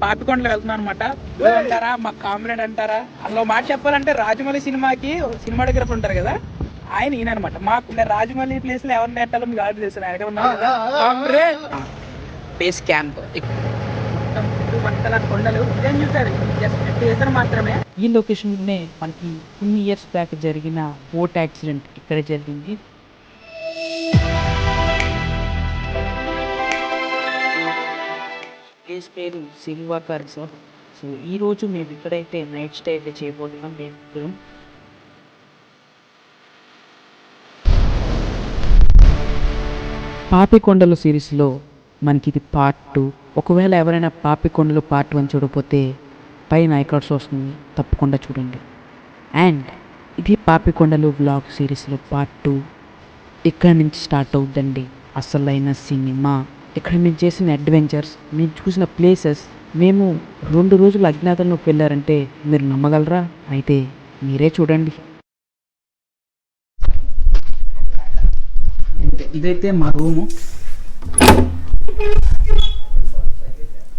పాపికొండలు వెళ్తున్నాం అనమాట. అంటారా మా కామ్రేడ్ అంటారా, అందులో మాట చెప్పాలంటే రాజమౌళి సినిమాకి సినిమాటోగ్రఫర్ ఉంటారు కదా, ఆయన ఈయన అనమాట. మాకు రాజమౌళి ప్లేస్ లో ఎవరిని పెట్టాలో మీకు ఆర్డర్ చేశాను. ఆయన కామ్రేడ్ బేస్ క్యాంప్ కొండలు ఇదేం చూసారు, జస్ట్ మాత్రమే. ఈ లొకేషన్ మనకి కొన్ని ఇయర్స్ బ్యాక్ జరిగిన బోట్ యాక్సిడెంట్ ఇక్కడ జరిగింది. ప్లేస్ పేరు సిల్వా రిసార్ట్. సో ఈరోజు మేము ఇక్కడైతే నైట్ స్టే అయితే చేయబోతున్నాం. మేము పాపికొండలు సిరీస్లో మనకి ఇది పార్ట్ 2. ఒకవేళ ఎవరైనా పాపికొండలు పార్ట్ 1 చూడకపోతే పైన ఐకార్డ్స్ వస్తుంది, తప్పకుండా చూడండి. అండ్ ఇది పాపికొండలు వ్లాగ్ సిరీస్లో పార్ట్ 2. ఇక్కడ నుంచి స్టార్ట్ అవుతుందండి అసలైన సినిమా. ఇక్కడ మేము చేసిన అడ్వెంచర్స్, మేము చూసిన ప్లేసెస్. మేము 2 రోజులు అజ్ఞాతంలోకి వెళ్ళారంటే మీరు నమ్మగలరా? అయితే మీరే చూడండి. ఇదైతే మా రూము.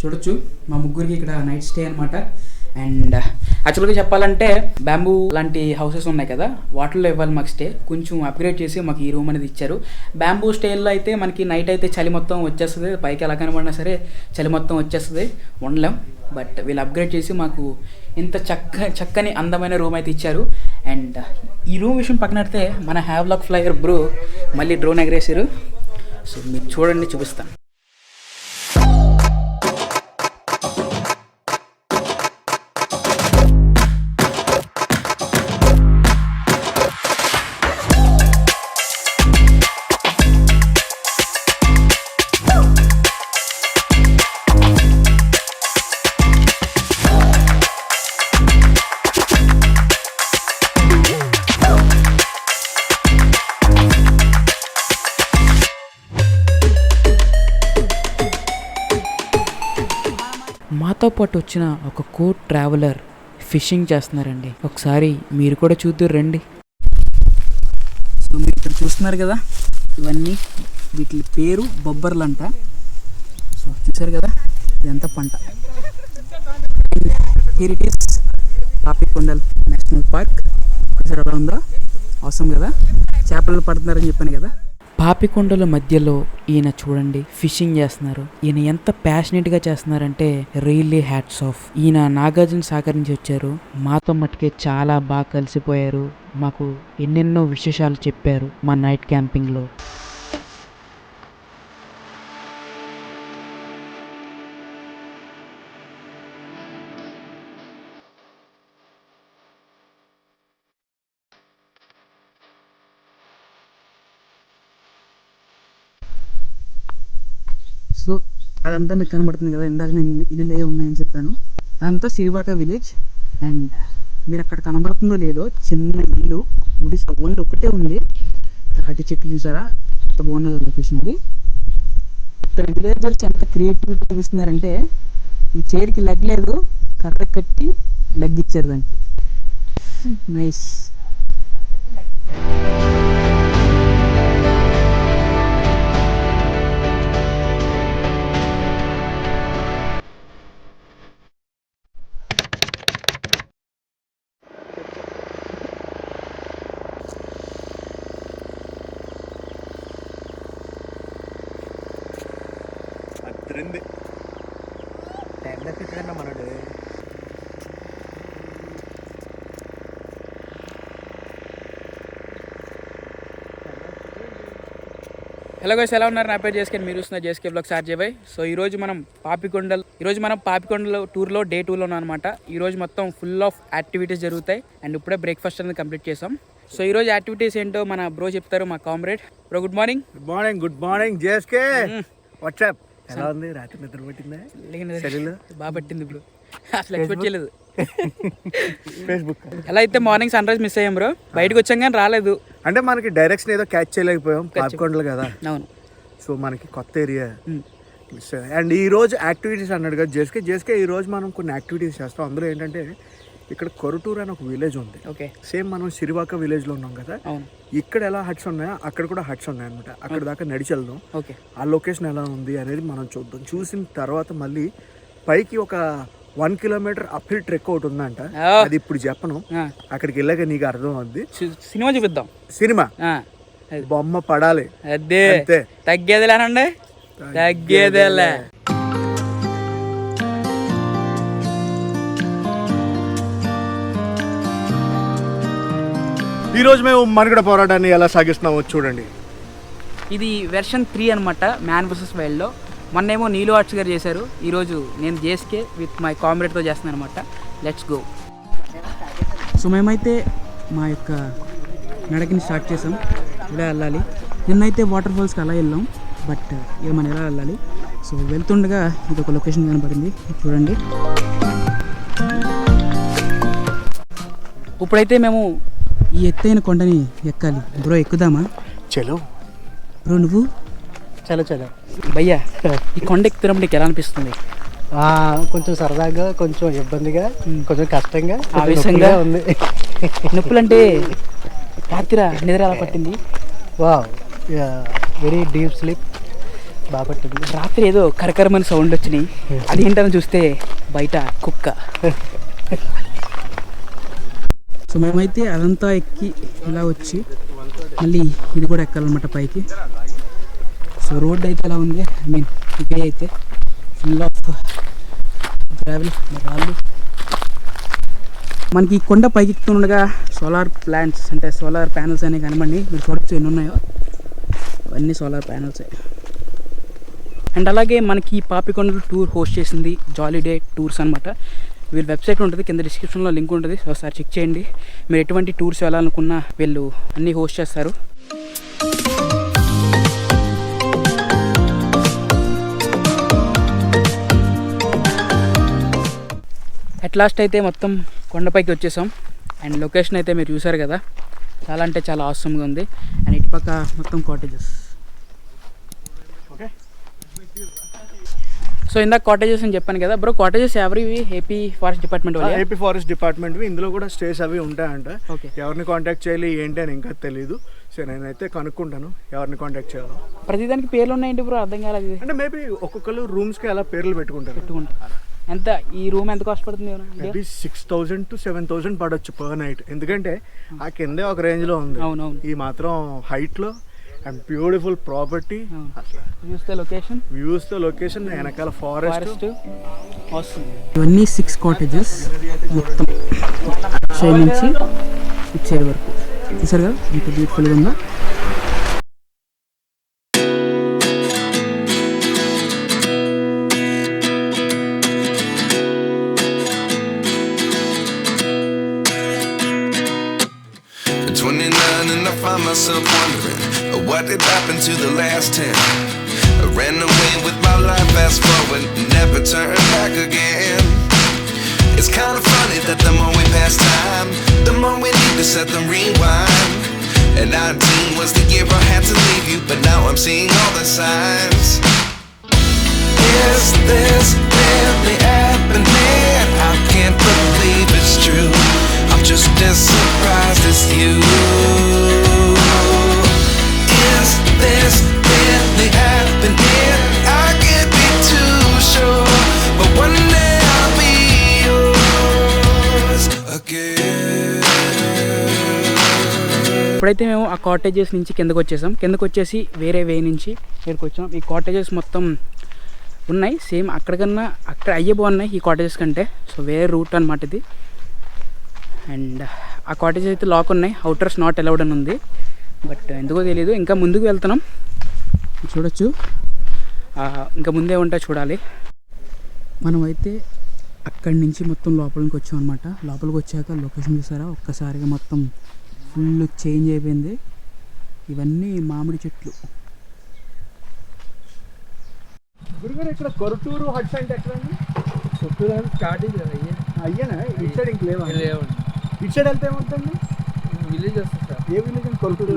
చూడొచ్చు మా ముగ్గురికి ఇక్కడ నైట్ స్టే అనమాట. అండ్ యాక్చువల్గా చెప్పాలంటే బ్యాంబూ లాంటి హౌసెస్ ఉన్నాయి కదా, వాటిల్లో ఇవ్వాలి మాకు స్టే. కొంచెం అప్గ్రేడ్ చేసి మాకు ఈ రూమ్ అనేది ఇచ్చారు. బ్యాంబూ స్టైల్లో అయితే మనకి నైట్ అయితే చలి మొత్తం వచ్చేస్తుంది, పైకి ఎలా కనబడినా సరే చలి మొత్తం వచ్చేస్తుంది, ఉండలేం. బట్ వీళ్ళు అప్గ్రేడ్ చేసి మాకు ఇంత చక్కని అందమైన రూమ్ అయితే ఇచ్చారు. అండ్ ఈ రూమ్ విషయం పక్కన పెడితే మన హ్యావ్లాక్ ఫ్లైయర్ బ్రో మళ్ళీ డ్రోన్ ఎగరేసారు. సో మీరు చూడండి, చూపిస్తాను. మాతో పాటు వచ్చిన ఒక ట్రావెలర్ ఫిషింగ్ చేస్తున్నారండి. ఒకసారి మీరు కూడా చూద్దరు రండి. సో మీరు ఇక్కడ చూస్తున్నారు కదా, ఇవన్నీ వీటి పేరు బొబ్బర్లు అంట. సో చూసారు కదా, ఇదంతా పంట. Here it is Papikondal national park. చూసారు ఎలా ఉందో, అవసరం కదా. చేపలు పడుతున్నారని చెప్పాను కదా. పాపికొండల మధ్యలో ఈయన చూడండి ఫిషింగ్ చేస్తున్నారు. ఈయన ఎంత ప్యాషనెట్గా చేస్తున్నారంటే రియల్లీ హ్యాట్స్ ఆఫ్. ఈయన నాగార్జున సాగర్ నుంచి వచ్చారు. మాతో మట్టుకే చాలా బాగా కలిసిపోయారు. మాకు ఎన్నెన్నో విశేషాలు చెప్పారు మా నైట్ క్యాంపింగ్లో. సో అదంతా మీకు కనబడుతుంది కదా, ఇందాక నేను ఇల్లు ఉన్నాయని చెప్పాను. అదంతా సిరివాక విలేజ్. అండ్ మీరు అక్కడ కనబడుతుందో లేదో చిన్న ఇల్లు, గుడి ఓన్లీ ఒకటే ఉంది. అటు చెట్లు చూసారా, ఎంత బాగున్నది లొకేషన్ అది. ఇక్కడ విలేజర్స్ ఎంత క్రియేటివిటీ చూపిస్తున్నారంటే, ఈ చైర్కి లెగ్ లేదు, కర్ర కట్టి లెగ్ ఇచ్చారు దానికి. నైస్. మనడు హలో గైస్, ఎలా ఉన్నారు? నా పేరు జేస్కే, మీరు చూస్తున్నారు జేస్కే వ్లాగ్స్ ఆర్జే. సో ఈరోజు మనం పాపికొండలు టూర్లో డే 2లో ఉన్నాం అనమాట. ఈరోజు మొత్తం ఫుల్ ఆఫ్ యాక్టివిటీస్ జరుగుతాయి. అండ్ ఇప్పుడే బ్రేక్ఫాస్ట్ అనేది కంప్లీట్ చేసాం. సో ఈరోజు యాక్టివిటీస్ ఏంటో మన బ్రో చెప్తారు, మా comrade bro. Good morning. Good morning జేస్కే. వాట్సాప్ ఎలా ఉంది? రాత్రి నిద్ర పట్టిందా? బాగా పట్టింది బ్రో, అసలు ఎక్స్పెక్ట్ చేయలేదు. ఫేస్బుక్ ఎలా అయితే మార్నింగ్ సన్ రైజ్ మిస్ అయ్యాం బ్రో. బయటకు వచ్చాం కానీ రాలేదు, అంటే మనకి డైరెక్షన్ ఏదో క్యాచ్ చేయలేకపోయాం. పాపికొండలు కదా. అవును. సో మనకి కొత్త ఏరియా. అండ్ ఈ రోజు యాక్టివిటీస్ అన్నాడు కదా జేస్కే. ఈ రోజు మనం కొన్ని యాక్టివిటీస్ చేస్తాం. అందులో ఏంటంటే ఇక్కడ కొరటూరు అని ఒక విలేజ్ ఉంది. ఓకే. సేమ్ మనం సిరివాక విలేజ్ లో ఉన్నాం కదా, ఇక్కడ ఎలా హట్స్ ఉన్నాయో అక్కడ కూడా హట్స్ ఉన్నాయి అనమాట. అక్కడ దాకా నడిచి వెళ్దాం. ఓకే. ఆ లొకేషన్ ఎలా ఉంది అనేది మనం చూద్దాం. చూసిన తర్వాత మళ్ళీ పైకి ఒక 1 కిలోమీటర్ అప్హిల్ ట్రెక్ ఒకటి ఉందంట. అది ఇప్పుడు చెప్పను, అక్కడికి వెళ్ళాక నీకు అర్థం అవుద్ది. సినిమా చూపిద్దాం. సినిమా బొమ్మ పడాలి అదే అంతే. తగ్గేదిలేనండి, తగ్గేదేలే. ఈరోజు మేము మనుగడ పోరాటాన్ని ఎలా సాగిస్తున్నామో చూడండి. ఇది వెర్షన్ 3 అనమాట, మ్యాన్ వర్సెస్ వైల్డ్లో. మొన్నేమో నీలు ఆర్ట్స్ గారు చేశారు, ఈరోజు నేను జేఎస్కే విత్ మై కామ్రేడ్తో చేస్తున్నాను అనమాట. Let's go. సో మేమైతే మా యొక్క నడకని స్టార్ట్ చేసాం. ఇలా వెళ్ళాలి. నిన్నైతే వాటర్ ఫాల్స్కి అలా వెళ్ళాం, బట్ ఇక మనం ఎలా వెళ్ళాలి. సో వెళ్తుండగా ఇది ఒక లొకేషన్ కనబడింది, చూడండి. ఇప్పుడైతే మేము ఈ ఎత్తైన కొండని ఎక్కాలి. బ్రో ఎక్కుదామా? చలో బ్రో నువ్వు? చలో చలో భయ్యా, ఈ కొండ ఎక్కుతున్నప్పుడు నీకు ఎలా అనిపిస్తుంది? కొంచెం సరదాగా, కొంచెం ఇబ్బందిగా, కొంచెం కష్టంగా, ఆవేశంగా ఉంది. నొప్పులంటే రాత్రి నిద్ర ఎలా పట్టింది? వావ్, వెరీ డీప్ స్లీప్ బాగా పట్టింది. రాత్రి ఏదో కరకరమని సౌండ్ వచ్చినాయి, అదేంటని చూస్తే బయట కుక్క. సో మేమైతే అదంతా ఎక్కి ఇలా వచ్చి మళ్ళీ ఇది కూడా ఎక్కాలన్నమాట పైకి. సో రోడ్ అయితే ఎలా ఉంది, ఐ మీన్ ఇదే అయితే ఫుల్ ఆఫ్ గ్రావెల్ రాళ్ళు. మనకి ఈ కొండ పైకి ఎక్కుతుండగా సోలార్ ప్లాంట్స్ అంటే సోలార్ ప్యానల్స్ అనేవి కనబడి మీరు చూడొచ్చు ఎన్ని ఉన్నాయో, అవన్నీ సోలార్ ప్యానల్సే. అండ్ అలాగే మనకి ఈ పాపికొండలు టూర్ హోస్ట్ చేసింది జాలీడే టూర్స్ అనమాట. వీళ్ళ వెబ్సైట్ ఉంటుంది, కింద డిస్క్రిప్షన్లో లింక్ ఉంటుంది, ఒకసారి చెక్ చేయండి. మీరు ఎటువంటి టూర్స్ వెళ్ళాలనుకున్నా వీళ్ళు అన్నీ హోస్ట్ చేస్తారు. అట్ లాస్ట్ అయితే మొత్తం కొండపైకి వచ్చేసాం. అండ్ లొకేషన్ అయితే మీరు చూసారు కదా, చాలా అంటే చాలా ఆసమ్గా ఉంది. అండ్ ఇటుపక్క మొత్తం కాటేజెస్. సో ఇందాక కాటేజెస్ అని చెప్పాను కదా బ్రో, కాటేజెస్ ఎవరివి? ఏపీ ఫారెస్ట్ డిపార్ట్మెంట్ వాళ్ళు? ఏపీ ఫారెస్ట్ డిపార్ట్మెంట్వి. ఇందులో కూడా స్టేస్ అవి ఉంటాయంట. ఓకే, ఎవరిని కాంటాక్ట్ చేయాలి ఏంటి అని ఇంకా తెలీదు. సో నేనైతే కనుక్కుంటాను ఎవరిని కాంటాక్ట్ చేయాలో. ప్రతిదానికి పేర్లు ఉన్నాయండి బ్రో, అర్థం కాలేదు. అంటే మేబీ ఒక్కొక్కరు రూమ్స్కి అలా పేర్లు పెట్టుకుంటారు. ఎంత ఈ రూమ్ ఎంత కాస్ట్ పడుతుంది? మేబీ 6,000 to 7,000 పడవచ్చు పర్ నైట్. ఎందుకంటే ఆ కిందే ఒక రేంజ్లో ఉంది. అవునవును, ఈ మాత్రం హైట్లో అండ్ బ్యూటిఫుల్ ప్రాపర్టీ. వ్యూస్ తో లొకేషన్ వెనకాల ఫారెస్ట్. ఇవన్నీ 6 కాటేజెస్ మొత్తం సైడ్ నుంచి ఇచ్చే వరకు. చూసారు కదా ఎంత బ్యూటిఫుల్గా ఉందో. Myself wondering what did happen to the last 10. I ran away with my life, fast forward, never turn back again. It's kind of funny that the more we pass time, the more we need to set the rewind. And 19 was the year I had to leave you, but now I'm seeing all the signs. Is this really happening? I can't believe it's true. I'm just as surprised as you. Is this really happening? I can't be too sure, but one day I'll be yours again. ఇప్పుడైతే మేము ఆ cottages నుంచి కిందకు వచ్చేసాం. కిందకు వచ్చేసి వేరే వే నుంచి ఇక్కడికి వచ్చాం. ఈ కాటేజెస్ మొత్తం ఉన్నాయి సేమ్, అక్కడికన్నా అక్కడ అయ్యే బాగున్నాయి ఈ కాటేజెస్ కంటే. సో వేరే రూట్ అనమాట ఇది. అండ్ ఆ కాటేజెస్ అయితే లాక్ ఉన్నాయి, అవుటర్స్ నాట్ అలౌడ్ అని ఉంది, బట్ ఎందుకో తెలియదు. ఇంకా ముందుకు వెళ్తున్నాం, చూడొచ్చు. ఇంకా ముందే ఉంటా చూడాలి. మనమైతే అక్కడి నుంచి మొత్తం లోపలికి వచ్చాం అనమాట. లోపలికి వచ్చాక లొకేషన్ చూసారా, ఒక్కసారిగా మొత్తం ఫుల్ చేంజ్ అయిపోయింది. ఇవన్నీ మామిడి చెట్లు. గురుగారు ఇక్కడ కొరటూరు హట్స్ అంటే ఎక్కడండి? కొరటూరు స్టార్టింగ్ అయ్యేనా? ఇటు సైడ్ ఇంక లేవా? ఇటు సైడ్ వెళ్తే ఏమవుతుంది? విలేజ్ వస్తుంది సార్. ఏ విలేజ్ అని? కొరటూరు.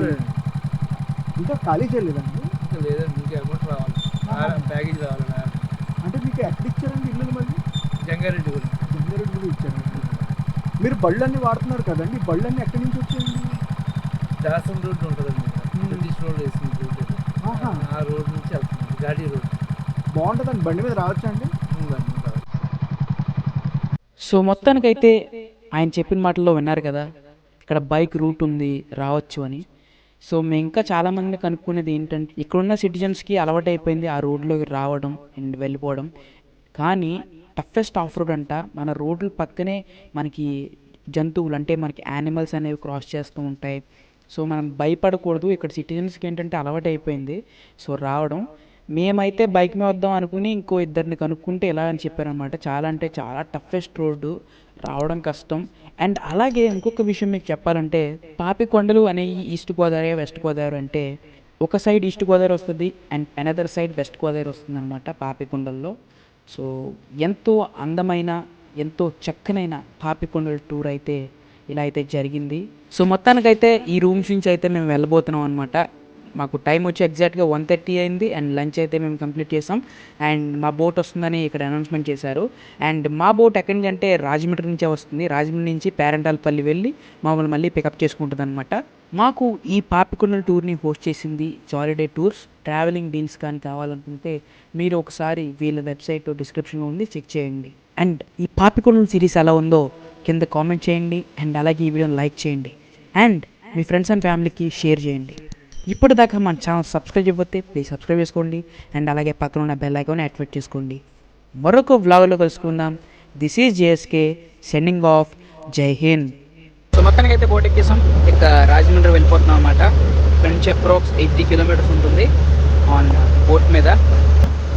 ఇంకా ఖాళీ చేయలేదండి? ఇంకా లేదండి, ఇంకా అమౌంట్ రావాలి, ప్యాకేజ్ రావాలి. అంటే మీకు ఎక్కడ ఇచ్చారండి ఇల్లు? మళ్ళీ జంగారెడ్డి కూడా ఇచ్చారండి. మీరు బళ్ళన్నీ వాడుతున్నారు కదండి, బళ్ళన్నీ ఎక్కడి నుంచి వచ్చాయండి? దాసం రోడ్ ఉంటుందండి, బ్రిటిష్ రోడ్ వేసింది రోడ్, ఆ రోడ్ నుంచి వెళ్తుంది, ఘాటీ రోడ్. బాగుంటుందండి, బండి మీద రావచ్చా అండి? సో మొత్తానికైతే ఆయన చెప్పిన మాటల్లో విన్నారు కదా, ఇక్కడ బైక్ రూట్ ఉంది రావచ్చు అని. సో మేము ఇంకా చాలామంది కనుక్కునేది ఏంటంటే, ఇక్కడున్న సిటిజన్స్కి అలవాటు అయిపోయింది ఆ రోడ్లోకి రావడం అండ్ వెళ్ళిపోవడం. కానీ టఫెస్ట్ ఆఫ్ రోడ్ అంట, మన రోడ్ల పక్కనే మనకి జంతువులు అంటే మనకి యానిమల్స్ అనేవి క్రాస్ చేస్తూ ఉంటాయి. సో మనం భయపడకూడదు, ఇక్కడ సిటిజన్స్కి ఏంటంటే అలవాటు అయిపోయింది సో రావడం. మేమైతే బైక్ మీద వద్దాం అనుకుని ఇంకో ఇద్దరిని కనుక్కుంటే ఇలా అని చెప్పారనమాట. చాలా అంటే చాలా టఫెస్ట్ రోడ్డు, రావడం కష్టం. అండ్ అలాగే ఇంకొక విషయం మీకు చెప్పాలంటే, పాపికొండలు అనేవి ఈస్ట్ గోదావరి వెస్ట్ గోదావరి అంటే ఒక సైడ్ ఈస్ట్ గోదావరి వస్తుంది and another side west Godavari వస్తుంది అనమాట పాపికొండల్లో. సో ఎంతో అందమైన ఎంతో చక్కనైన పాపికొండల టూర్ అయితే ఇలా అయితే జరిగింది. సో మొత్తానికైతే ఈ రూమ్స్ నుంచి అయితే మేము వెళ్ళబోతున్నాం అనమాట. మాకు టైం వచ్చి ఎగ్జాక్ట్గా 1:30 అయింది అండ్ లంచ్ అయితే మేము కంప్లీట్ చేసాం. అండ్ మా బోట్ వస్తుందని ఇక్కడ అనౌన్స్మెంట్ చేశారు. అండ్ మా బోట్ ఎక్కడి నుంచి అంటే రాజమండ్రి నుంచే వస్తుంది. రాజమండ్రి నుంచి పేరంటాలపల్లి వెళ్ళి మమ్మల్ని మళ్ళీ పికప్ చేసుకుంటుంది అనమాట. మాకు ఈ పాపికొండల టూర్ని హోస్ట్ చేసింది జాలిడే టూర్స్. ట్రావెలింగ్ డీల్స్ కానీ కావాలనుకుంటే మీరు ఒకసారి వీళ్ళ వెబ్సైట్ డిస్క్రిప్షన్లో ఉంది, చెక్ చేయండి. అండ్ ఈ పాపికొండల సిరీస్ ఎలా ఉందో కింద కామెంట్ చేయండి అండ్ అలాగే ఈ వీడియోని లైక్ చేయండి అండ్ మీ ఫ్రెండ్స్ అండ్ ఫ్యామిలీకి షేర్ చేయండి. ఇప్పటిదాకా మన ఛానల్ సబ్స్క్రైబ్ చేయకపోతే ప్లీజ్ సబ్స్క్రైబ్ చేసుకోండి అండ్ అలాగే పక్కన ఉన్న బెల్ ఐకాన్ యాక్టివేట్ చేసుకోండి. మరొక వ్లాగ్లో కలుసుకుందాం. This is JSK sending of. జై హింద్. సో మొత్తానికి అయితే బోట్ ఎక్కేసాం, ఇక రాజమండ్రి వెళ్ళిపోతున్నాం అన్నమాట. ఇక్కడ నుంచి అప్రాక్స్ 80 కిలోమీటర్స్ ఉంటుంది ఆన్ బోట్ మీద.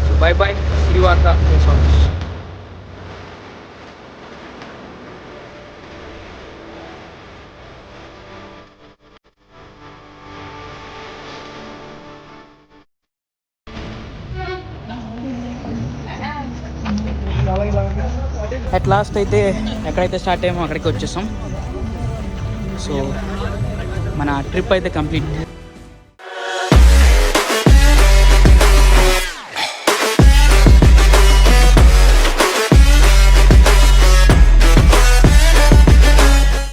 So bye bye, Srivartha. At last అయితే ఎక్కడైతే స్టార్ట్ అయ్యామో అక్కడికి వచ్చేసాం. సో మన ట్రిప్ అయితే కంప్లీట్.